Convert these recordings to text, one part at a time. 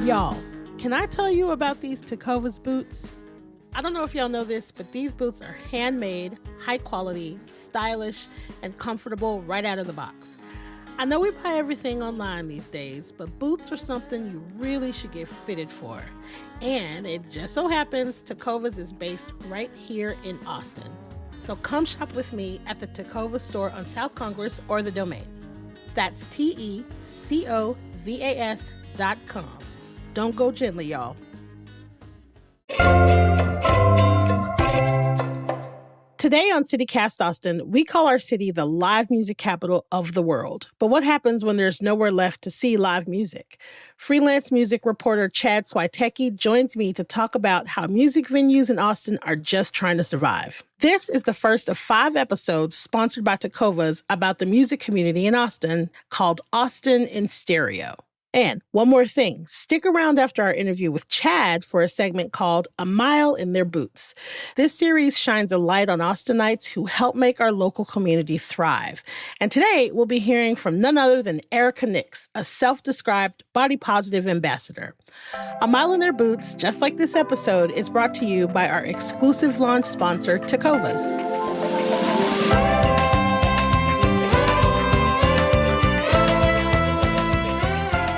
Y'all, can I tell you about these Tecovas boots? I don't know if y'all know this, but these boots are handmade, high quality, stylish, and comfortable right out of the box. I know we buy everything online these days, but boots are something you really should get fitted for. And it just so happens Tecovas is based right here in Austin. So come shop with me at the Tecovas store on South Congress or the Domain. That's TECOVAS.com. Don't go gently, y'all. Today on CityCast Austin, we call our city the live music capital of the world. But what happens when there's nowhere left to see live music? Freelance music reporter Chad Swiatecki joins me to talk about how music venues in Austin are just trying to survive. This is the first of 5 episodes sponsored by Tecovas about the music community in Austin called Austin in Stereo. And one more thing, stick around after our interview with Chad for a segment called A Mile in Their Boots. This series shines a light on Austinites who help make our local community thrive. And today we'll be hearing from none other than Erica Nix, a self-described body-positive ambassador. A Mile in Their Boots, just like this episode, is brought to you by our exclusive launch sponsor, Tecovas.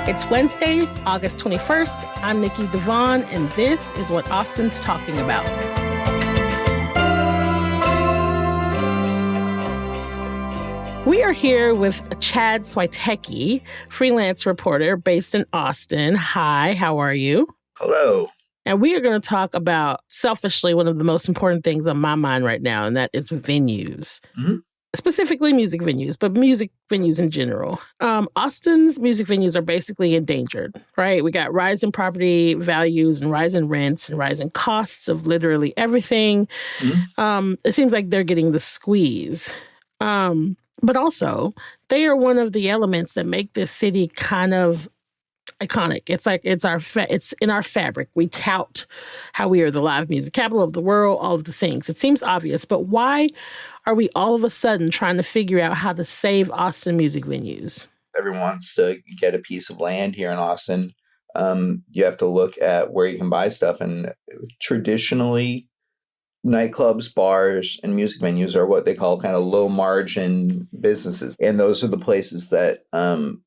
It's Wednesday, August 21st. I'm Nikki Devon, and this is what Austin's talking about. We are here with Chad Swiatecki, freelance reporter based in Austin. Hi, how are you? Hello. And we are going to talk about, selfishly, one of the most important things on my mind right now, and that is venues. Mm-hmm. Specifically music venues, but music venues in general. Austin's music venues are basically endangered, right? We got rising property values and rising rents and rising costs of literally everything. Mm-hmm. It seems like they're getting the squeeze. But also, they are one of the elements that make this city kind of iconic. It's like it's in our fabric. We tout how we are the live music capital of the world, all of the things. It seems obvious, but why are we all of a sudden trying to figure out how to save Austin music venues? Everyone wants to get a piece of land here in Austin. You have to look at where you can buy stuff, and traditionally, nightclubs, bars, and music venues are what they call kind of low margin businesses. And those are the places that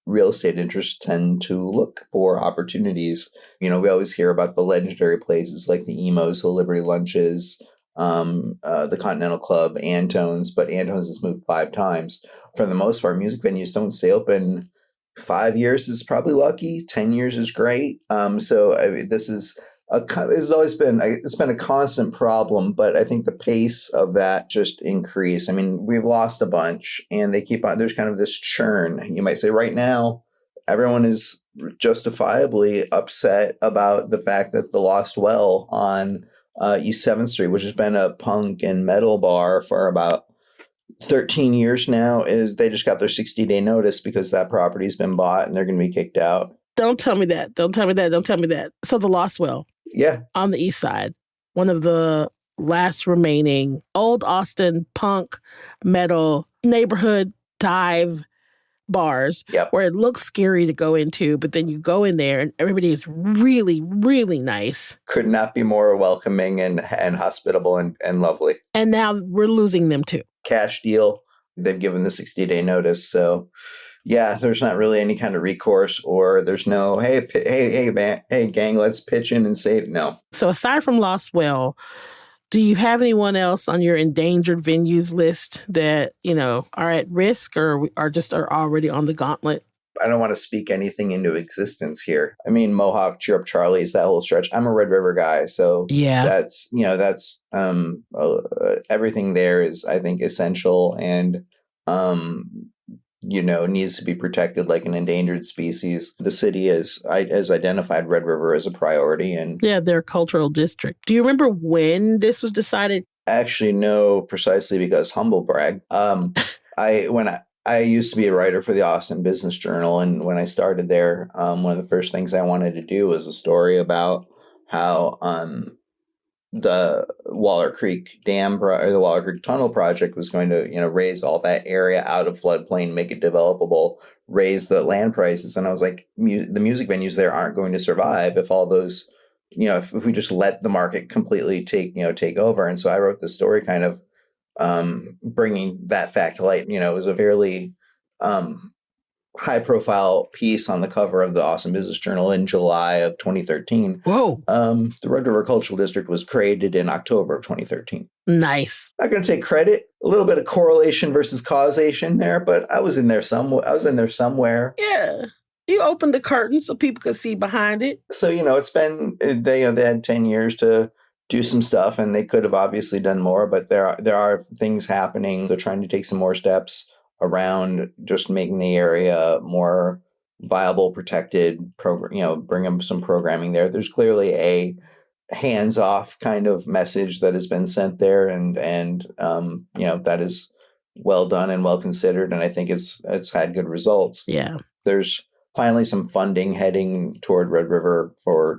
real estate interests tend to look for opportunities. You know, we always hear about the legendary places like the Emos, the Liberty Lunches, the Continental Club, Antone's, but Antone's has moved 5 times. For the most part, music venues don't stay open. 5 years is probably lucky. 10 years is great. This is it's been a constant problem, but I think the pace of that just increased. I mean, we've lost a bunch, and they keep on. There's kind of this churn. You might say right now, everyone is justifiably upset about the fact that the Lost Well on East 7th Street, which has been a punk and metal bar for about 13 years now, is they just got their 60-day notice because that property's been bought and they're going to be kicked out. Don't tell me that. Don't tell me that. Don't tell me that. So the Lost Well. Yeah. On the east side, one of the last remaining old Austin punk, metal, neighborhood dive bars, where it looks scary to go into, but then you go in there and everybody is really, really nice. Could not be more welcoming and hospitable and lovely. And now we're losing them too. Cash deal. They've given the 60-day notice. So yeah, there's not really any kind of recourse, or there's no, hey, man, hey, gang, let's pitch in and save. No. So aside from Lost Well, do you have anyone else on your endangered venues list that, you know, are at risk or are already on the gauntlet? I don't want to speak anything into existence here. I mean, Mohawk, Cheer Up Charlie's, that whole stretch. I'm a Red River guy, so yeah, that's everything there is, I think, essential and needs to be protected like an endangered species. The city has identified Red River as a priority. And yeah, their cultural district. Do you remember when this was decided? Actually, no, precisely because humble brag. I used to be a writer for the Austin Business Journal, and when I started there, one of the first things I wanted to do was a story about how the Waller Creek Dam or the Waller Creek Tunnel project was going to, raise all that area out of floodplain, make it developable, raise the land prices. And I was like, the music venues there aren't going to survive if all those, if we just let the market completely take over. And so I wrote this story kind of bringing that fact to light. It was a fairly high profile piece on the cover of the Austin Business Journal in July of 2013. Whoa. The Red River Cultural District was created in October of 2013. Nice. Not going to take credit. A little bit of correlation versus causation there, but I was in there somewhere. Yeah. You opened the curtain so people could see behind it. So, it's been, they had 10 years to do some stuff, and they could have obviously done more, but there are things happening. They're trying to take some more steps around just making the area more viable, protected, bring them some programming there. There's clearly a hands-off kind of message that has been sent there, and that is well done and well considered, and I think it's had good results. Yeah. There's finally some funding heading toward Red River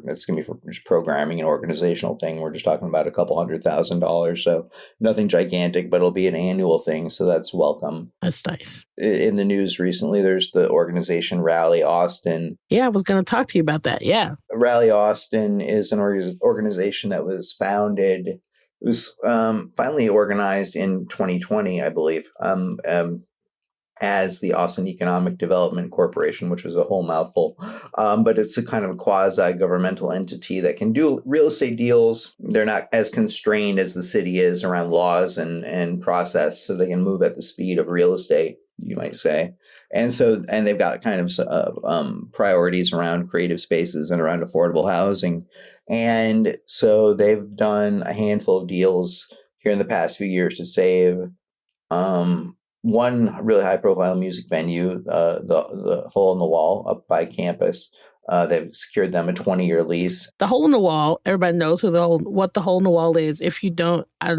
it's going to be for just programming and organizational thing. We're just talking about a couple $100,000. So nothing gigantic, but it'll be an annual thing. So that's welcome. That's nice. In the news recently, there's the organization Rally Austin. Yeah, I was going to talk to you about that. Yeah. Rally Austin is an organization that was founded. It was finally organized in 2020, I believe. As the Austin Economic Development Corporation, which is a whole mouthful. But it's a kind of a quasi-governmental entity that can do real estate deals. They're not as constrained as the city is around laws and process, so they can move at the speed of real estate, you might say. And they've got kind of priorities around creative spaces and around affordable housing. And so they've done a handful of deals here in the past few years to save one really high-profile music venue, the Hole in the Wall up by campus. They've secured them a 20-year lease. The Hole in the Wall. Everybody knows what the Hole in the Wall is. If you don't, I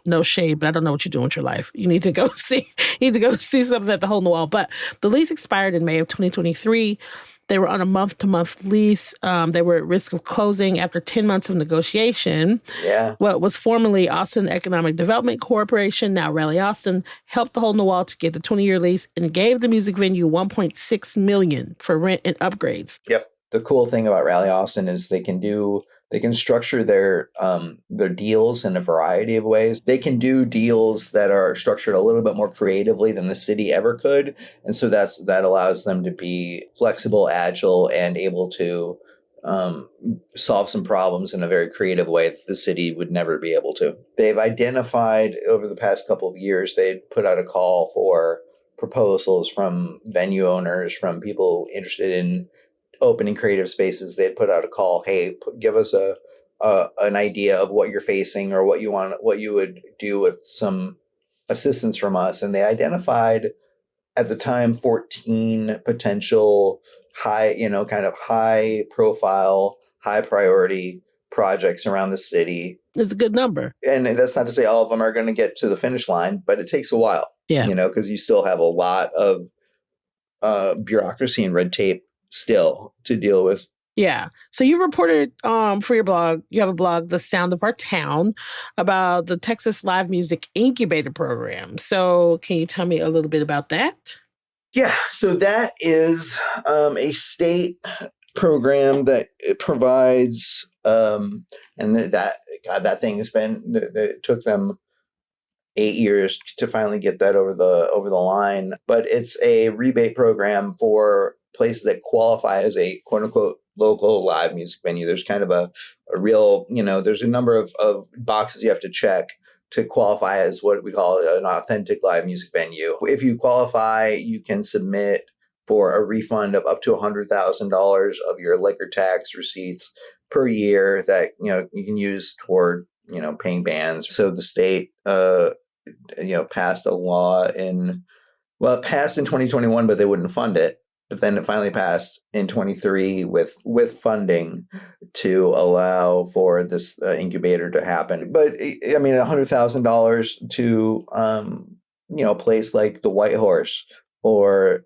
no shade, but I don't know what you're doing with your life. You need to go see. Something at the Hole in the Wall. But the lease expired in May of 2023. They were on a month-to-month lease. They were at risk of closing after 10 months of negotiation. Yeah. What was formerly Austin Economic Development Corporation, now Rally Austin, helped the Hole in the Wall to get the 20-year lease and gave the music venue $1.6 million for rent and upgrades. Yep. The cool thing about Rally Austin is they can structure their deals in a variety of ways. They can do deals that are structured a little bit more creatively than the city ever could. And so that allows them to be flexible, agile, and able to solve some problems in a very creative way that the city would never be able to. They've identified over the past couple of years, they put out a call for proposals from venue owners, from people interested in opening creative spaces. They'd put out a call, hey, give us an idea of what you're facing or what you would do with some assistance from us. And they identified at the time 14 potential high profile, high priority projects around the city. It's a good number. And that's not to say all of them are going to get to the finish line, but it takes a while. Yeah. Because you still have a lot of bureaucracy and red tape still to deal with. Yeah. So you reported for your blog, you have a blog, The Sound of Our Town, about the Texas Live Music Incubator Program. So can you tell me a little bit about that? Yeah. So that is a state program that provides, and that thing has been, it took them 8 years to finally get that over the line. But it's a rebate program for places that qualify as a quote unquote local live music venue. There's kind of a real, there's a number of boxes you have to check to qualify as what we call an authentic live music venue. If you qualify, you can submit for a refund of up to $100,000 of your liquor tax receipts per year that, you can use toward, paying bands. So the state, passed a law it passed in 2021, but they wouldn't fund it. But then it finally passed in 23 with funding to allow for this incubator to happen. But I mean, $100,000 to a place like the White Horse or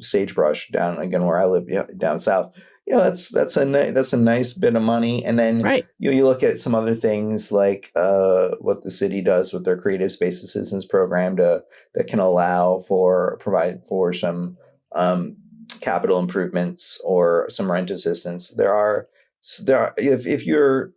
Sagebrush down again where I live down south. That's a nice bit of money. And then Right. you look at some other things like what the city does with their Creative Space Assistance program that can provide for some capital improvements or some rent assistance. If you're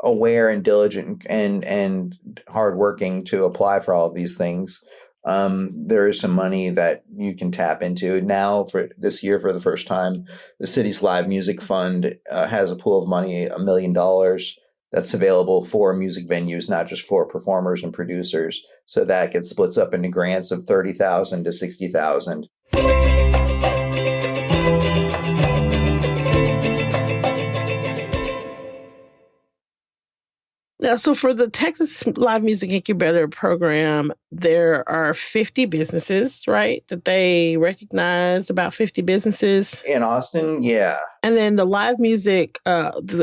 aware and diligent and hardworking to apply for all of these things, there is some money that you can tap into. Now, for this year, for the first time, the city's live music fund has a pool of money, $1 million, that's available for music venues, not just for performers and producers. So that gets splits up into grants of $30,000 to $60,000. Now, so for the Texas Live Music Incubator Program, there are 50 businesses, right? That they recognized, about 50 businesses. In Austin, yeah. And then the live music,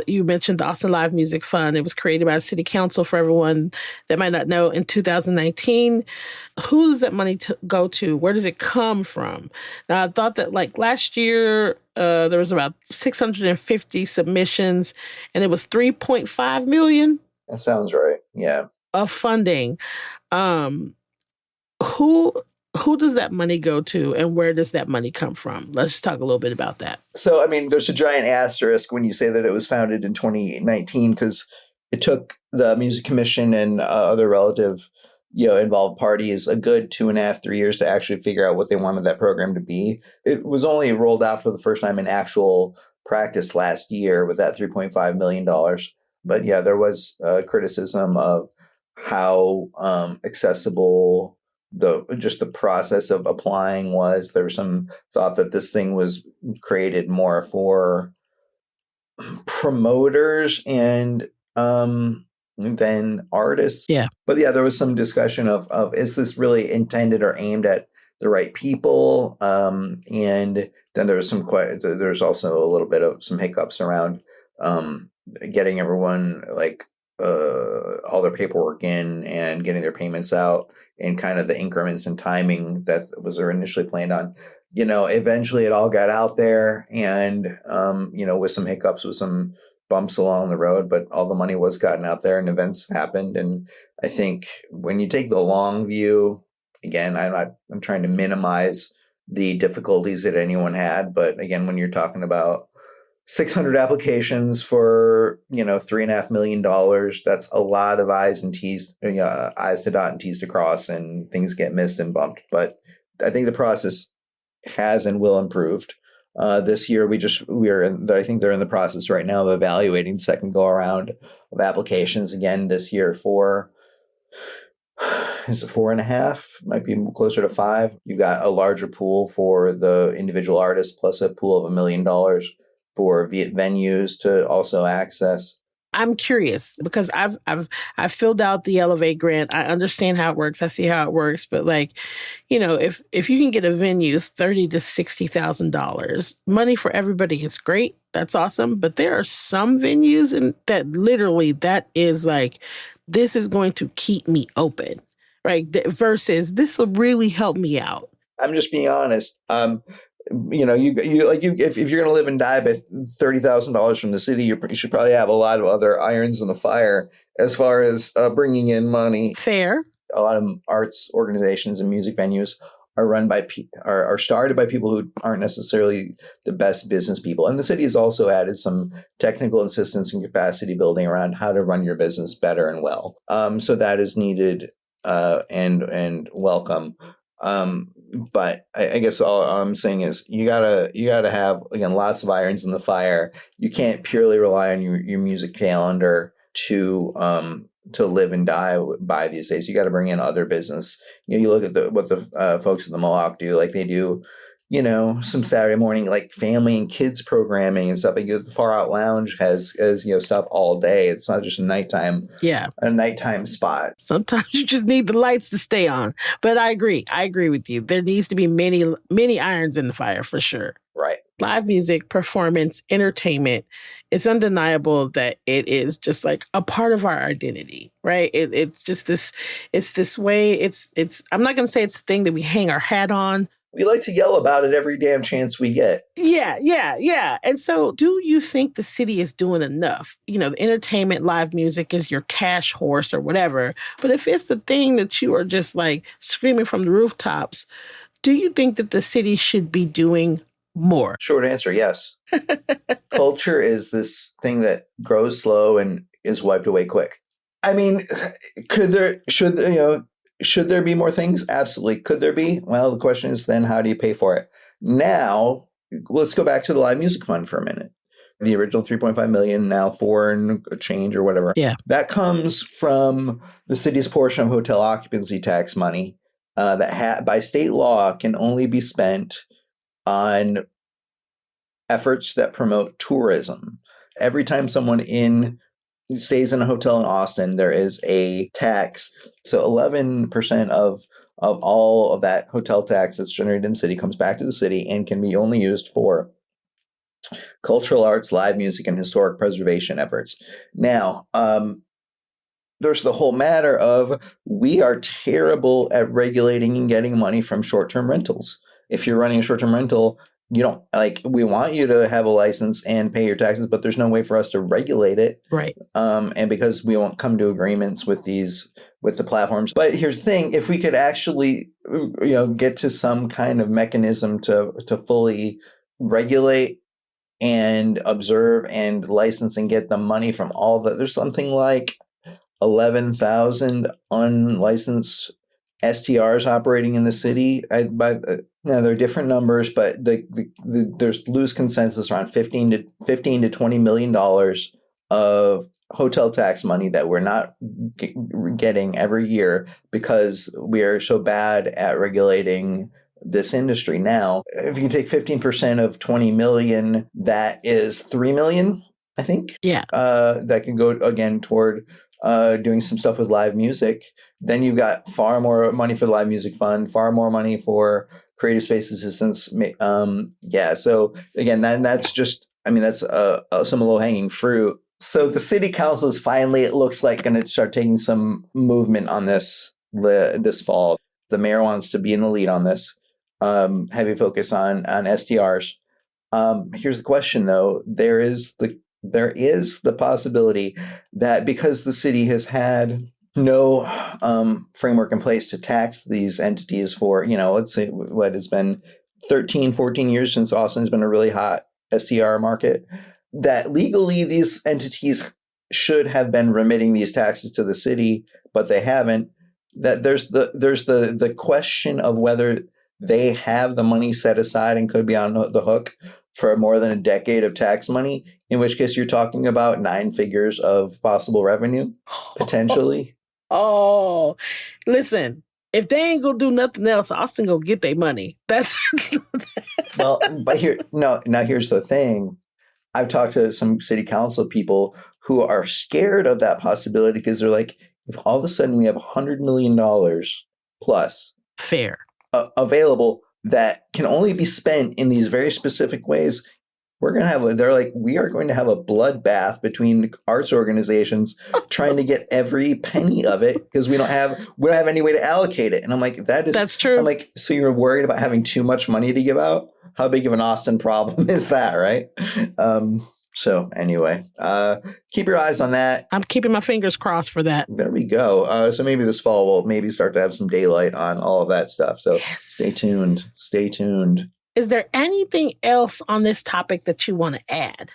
you mentioned the Austin Live Music Fund. It was created by the City Council, for everyone that might not know, in 2019. Who does that money go to? Where does it come from? Now, I thought that like last year, there was about 650 submissions, and it was $3.5 million. That sounds right. Yeah. Of funding. Who does that money go to, and where does that money come from? Let's just talk a little bit about that. So, I mean, there's a giant asterisk when you say that it was founded in 2019, because it took the Music Commission and other relative, involved parties a good 2.5, 3 years to actually figure out what they wanted that program to be. It was only rolled out for the first time in actual practice last year with that $3.5 million. But yeah, there was criticism of how accessible the process of applying was. There was some thought that this thing was created more for promoters and than artists. Yeah. But yeah, there was some discussion of is this really intended or aimed at the right people? And then there's also a little bit of some hiccups around getting everyone all their paperwork in and getting their payments out in kind of the increments and timing that was initially planned on. Eventually it all got out there, and with some hiccups, with some bumps along the road, but all the money was gotten out there and events happened. And I think when you take the long view, again, I'm trying to minimize the difficulties that anyone had, but again, when you're talking about 600 applications for, $3.5 million. That's a lot of I's to dot and T's to cross, and things get missed and bumped. But I think the process has and will improve. This year, I think they're in the process right now of evaluating the second go around of applications again this year for, is it 4.5? Might be closer to 5. You got a larger pool for the individual artist, plus a pool of $1 million for venues to also access. I'm curious because I've filled out the Elevate grant. I understand how it works. I see how it works. But if you can get a venue $30,000 to $60,000, money for everybody is great. That's awesome. But there are some venues that literally that is like, this is going to keep me open, right? Versus this will really help me out. I'm just being honest. If you're going to live and die by $30,000 from the city, you should probably have a lot of other irons in the fire as far as bringing in money. Fair. A lot of arts organizations and music venues are run by are started by people who aren't necessarily the best business people. And the city has also added some technical assistance and capacity building around how to run your business better and well. So that is needed and welcome. But I guess all I'm saying is you gotta have, again, lots of irons in the fire. You can't purely rely on your music calendar to live and die by these days. You got to bring in other business. You look at what the folks at the Mohawk do. Like they do, some Saturday morning like family and kids programming and stuff. Like the Far Out Lounge has stuff all day. It's not just a nighttime spot. Sometimes you just need the lights to stay on. But I agree with you. There needs to be many irons in the fire for sure. Right. Live music, performance, entertainment. It's undeniable that it is just like a part of our identity, right? It's just this way. It's I'm not going to say it's the thing that we hang our hat on, we like to yell about it every damn chance we get. Yeah. And so do you think the city is doing enough? You know, the entertainment, live music is your cash horse or whatever. But if it's the thing that you are just like screaming from the rooftops, do you think that the city should be doing more? Short answer, yes. Culture is this thing that grows slow and is wiped away quick. I mean, should there be more things? Absolutely. Could there be? Well, the question is then how do you pay for it? Now, let's go back to the live music fund for a minute. The original 3.5 million, now 4 and a change or whatever. Yeah. That comes from the city's portion of hotel occupancy tax money that by state law can only be spent on efforts that promote tourism. Every time someone stays in a hotel in Austin, there is a tax. So 11% of all of that hotel tax that's generated in the city comes back to the city and can be only used for cultural arts, live music, and historic preservation efforts. Now, there's the whole matter of we are terrible at regulating and getting money from short-term rentals. If you're running a short-term rental, you don't we want you to have a license and pay your taxes, but there's no way for us to regulate it. Right. And because we won't come to agreements with the platforms. But here's the thing, if we could actually, get to some kind of mechanism to fully regulate and observe and license and get the money from all that, there's something like 11,000 unlicensed STRs operating in the city. Now there are different numbers, but there's loose consensus around $15 to $20 million of hotel tax money that we're not getting every year because we are so bad at regulating this industry. Now, if you can take 15% of 20 million, that is 3 million, I think. Yeah. That can go again toward doing some stuff with live music. Then you've got far more money for the Live Music Fund, far more money for Creative Space Assistance. So again, then that's just, that's some low-hanging fruit. So the city council is finally, it looks like, going to start taking some movement on this fall. The mayor wants to be in the lead on this. Heavy focus on STRs. Here's the question, though. There is the possibility that because the city has had no framework in place to tax these entities for, let's say what it's been 13, 14 years since Austin's been a really hot STR market, that legally these entities should have been remitting these taxes to the city, but they haven't. That there's the question of whether they have the money set aside and could be on the hook for more than a decade of tax money, in which case you're talking about 9 figures of possible revenue, potentially. Oh, listen, if they ain't gonna do nothing else, Austin gonna get their money. That's Well, but here's the thing. I've talked to some city council people who are scared of that possibility because they're like, if all of a sudden we have $100 million plus fair available that can only be spent in these very specific ways, we are going to have a bloodbath between arts organizations trying to get every penny of it because we don't have any way to allocate it. And I'm like, that's true. I'm like, so you're worried about having too much money to give out? How big of an Austin problem is that, right? So anyway, keep your eyes on that. I'm keeping my fingers crossed for that. There we go. So maybe this fall we'll maybe start to have some daylight on all of that stuff. So yes. Stay tuned. Is there anything else on this topic that you want to add?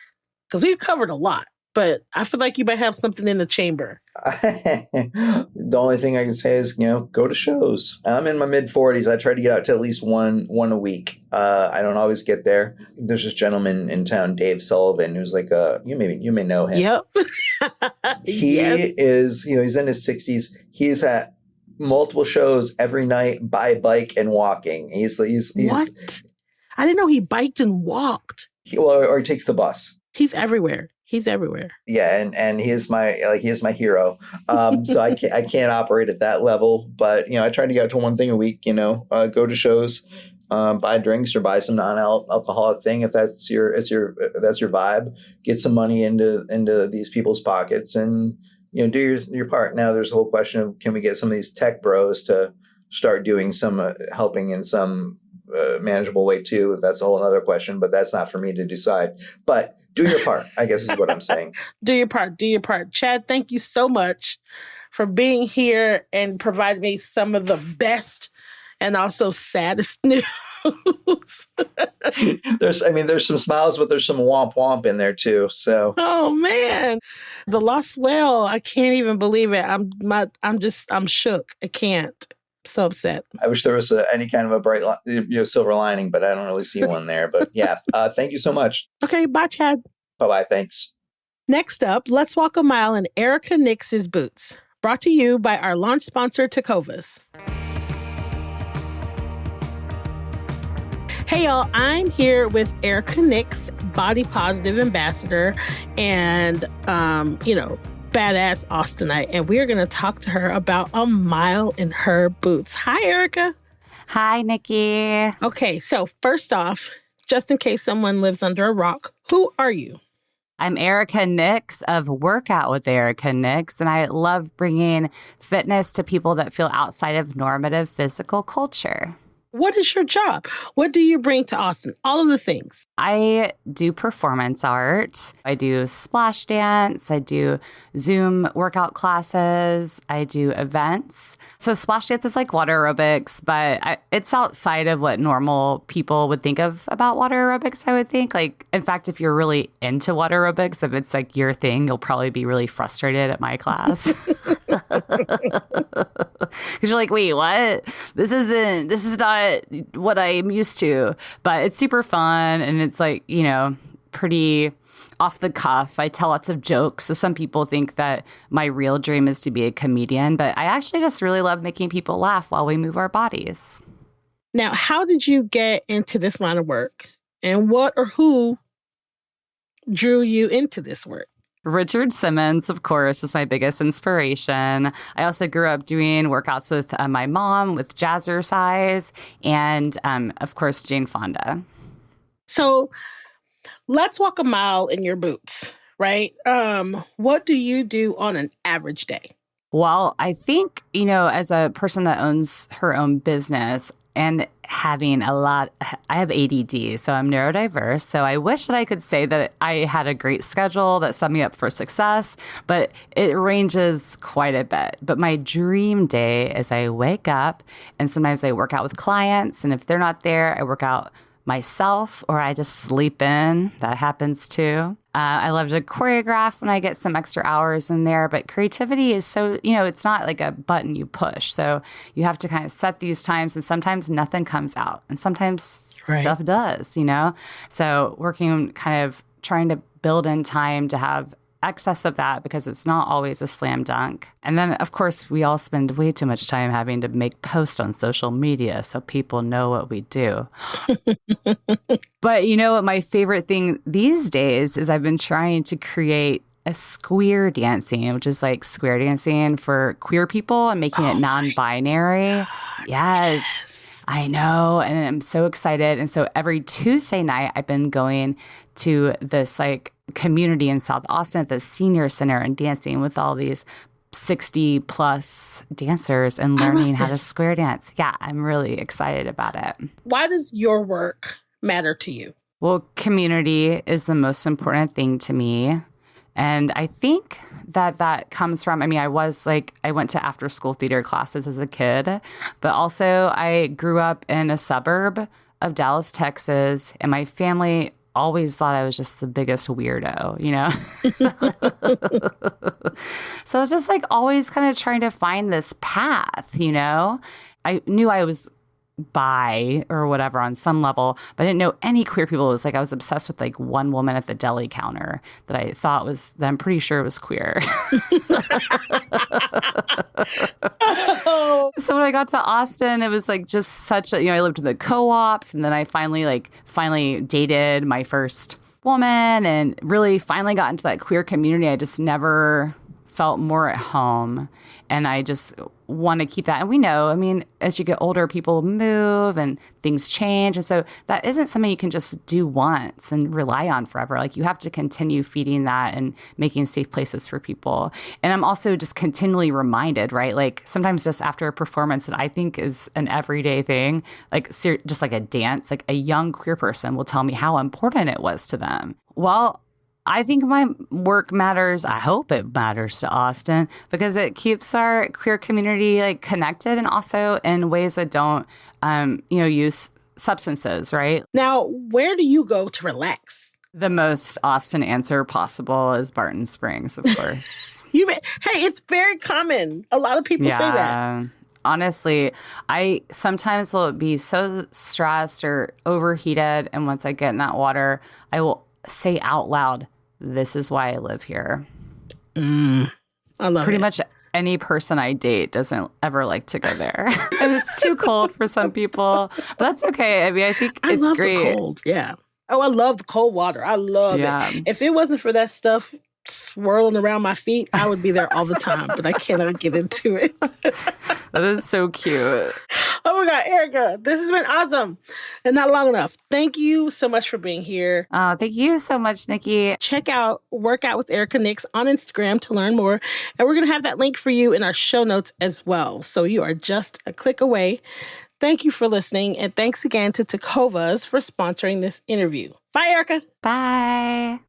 Because we've covered a lot, but I feel like you might have something in the chamber. The only thing I can say is, go to shows. I'm in my mid-40s. I try to get out to at least one a week. I don't always get there. There's this gentleman in town, Dave Sullivan, who's like you may know him. Yep. He is, he's in his 60s. He's at multiple shows every night by bike and walking. He's what? I didn't know he biked and walked. Or he takes the bus. He's everywhere. Yeah, and he is my hero. So I can't operate at that level, but I try to get out to one thing a week. Go to shows, buy drinks or buy some non-alcoholic thing if that's your vibe. Get some money into these people's pockets and do your part. Now there's a whole question of, can we get some of these tech bros to start doing some helping in some manageable weight too. That's a whole other question, but that's not for me to decide. But do your part, I guess is what I'm saying. Do your part. Do your part. Chad, thank you so much for being here and providing me some of the best and also saddest news. There's some smiles, but there's some womp womp in there too. So, oh man, the lost whale! I can't even believe it. I'm shook. I can't. So upset. I wish there was any kind of a bright, silver lining, but I don't really see one there. But yeah, thank you so much. Okay, bye, Chad. Bye-bye. Thanks. Next up, let's walk a mile in Erica Nix's boots. Brought to you by our launch sponsor, Tecovas. Hey, y'all. I'm here with Erica Nix, body positive ambassador and, badass Austinite. And we're going to talk to her about a mile in her boots. Hi, Erica. Hi, Nikki. Okay, so first off, just in case someone lives under a rock, who are you? I'm Erica Nix of Workout with Erica Nix, and I love bringing fitness to people that feel outside of normative physical culture. What is your job? What do you bring to Austin? All of the things. I do performance art. I do splash dance. I do Zoom workout classes. I do events. So splash dance is like water aerobics, but it's outside of what normal people would think of about water aerobics, I would think. Like, in fact, if you're really into water aerobics, if it's like your thing, you'll probably be really frustrated at my class. Because you're like, wait, what? This is not what I'm used to. But it's super fun, and it's like, pretty off the cuff. I tell lots of jokes. So some people think that my real dream is to be a comedian, but I actually just really love making people laugh while we move our bodies. Now, how did you get into this line of work? And what or who drew you into this work? Richard Simmons, of course, is my biggest inspiration. I also grew up doing workouts with my mom, with Jazzercise, and of course, Jane Fonda. So let's walk a mile in your boots, right? What do you do on an average day? Well, I think, as a person that owns her own business, and having I have ADD, so I'm neurodiverse. So I wish that I could say that I had a great schedule that set me up for success, but it ranges quite a bit. But my dream day is I wake up and sometimes I work out with clients. And if they're not there, I work out myself or I just sleep in. That happens too. I love to choreograph when I get some extra hours in there, but creativity is so, it's not like a button you push. So you have to kind of set these times, and sometimes nothing comes out and sometimes stuff does, So working kind of trying to build in time to have excess of that, because it's not always a slam dunk. And then, of course, we all spend way too much time having to make posts on social media so people know what we do. But you know what? My favorite thing these days is I've been trying to create a square dancing, which is like square dancing for queer people and making it non-binary. Yes, I know. And I'm so excited. And so every Tuesday night, I've been going to this like community in South Austin at the Senior Center and dancing with all these 60 plus dancers and learning how to square dance. Yeah, I'm really excited about it. Why does your work matter to you? Well, community is the most important thing to me. And I think that comes from, I went to after school theater classes as a kid, but also I grew up in a suburb of Dallas, Texas, and my family always thought I was just the biggest weirdo, So I was just like always kind of trying to find this path, I knew I was bi or whatever on some level, but I didn't know any queer people. It was like I was obsessed with like one woman at the deli counter that I'm pretty sure was queer. So when I got to Austin, it was like just such a, I lived in the co-ops, and then I finally dated my first woman and really finally got into that queer community. I just never felt more at home. And I just want to keep that. And we know, I mean, as you get older, people move and things change. And so that isn't something you can just do once and rely on forever. Like you have to continue feeding that and making safe places for people. And I'm also just continually reminded, right? Like sometimes just after a performance that I think is an everyday thing, like just like a dance, like a young queer person will tell me how important it was to them. Well, I think my work matters. I hope it matters to Austin because it keeps our queer community like connected and also in ways that don't, use substances, right? Now, where do you go to relax? The most Austin answer possible is Barton Springs, of course. Hey, it's very common. A lot of people say that. Honestly, I sometimes will be so stressed or overheated. And once I get in that water, I will say out loud, this is why I live here. I love Pretty it. much any person I date doesn't ever like to go there. And it's too cold for some people, but that's okay. I mean, I think I it's love great. the cold. Yeah. Oh, I love the cold water. I love it. If it wasn't for that stuff swirling around my feet, I would be there all the time, but I cannot get into it. That is so cute. Oh my God, Erica, this has been awesome and not long enough. Thank you so much for being here. Thank you so much, Nikki. Check out Workout with Erica Nix on Instagram to learn more. And we're going to have that link for you in our show notes as well. So you are just a click away. Thank you for listening. And thanks again to Tecovas for sponsoring this interview. Bye, Erica. Bye.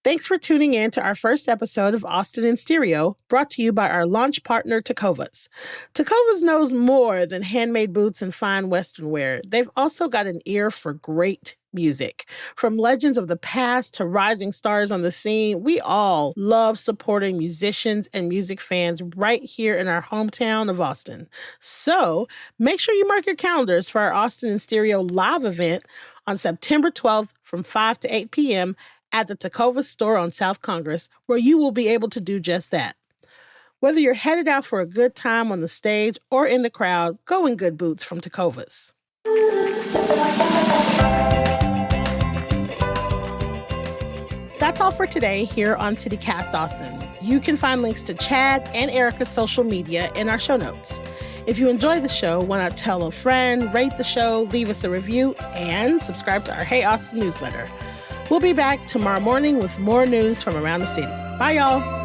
Thanks for tuning in to our first episode of Austin in Stereo, brought to you by our launch partner, Tecovas. Tecovas knows more than handmade boots and fine Western wear. They've also got an ear for great music. From legends of the past to rising stars on the scene, we all love supporting musicians and music fans right here in our hometown of Austin. So make sure you mark your calendars for our Austin in Stereo live event on September 12th from 5 to 8 p.m. at the Tecovas store on South Congress, where you will be able to do just that. Whether you're headed out for a good time on the stage or in the crowd, go in good boots from Tecovas. That's all for today here on CityCast Austin. You can find links to Chad and Erica's social media in our show notes. If you enjoy the show, why not tell a friend, rate the show, leave us a review, and subscribe to our Hey Austin newsletter. We'll be back tomorrow morning with more news from around the city. Bye, y'all.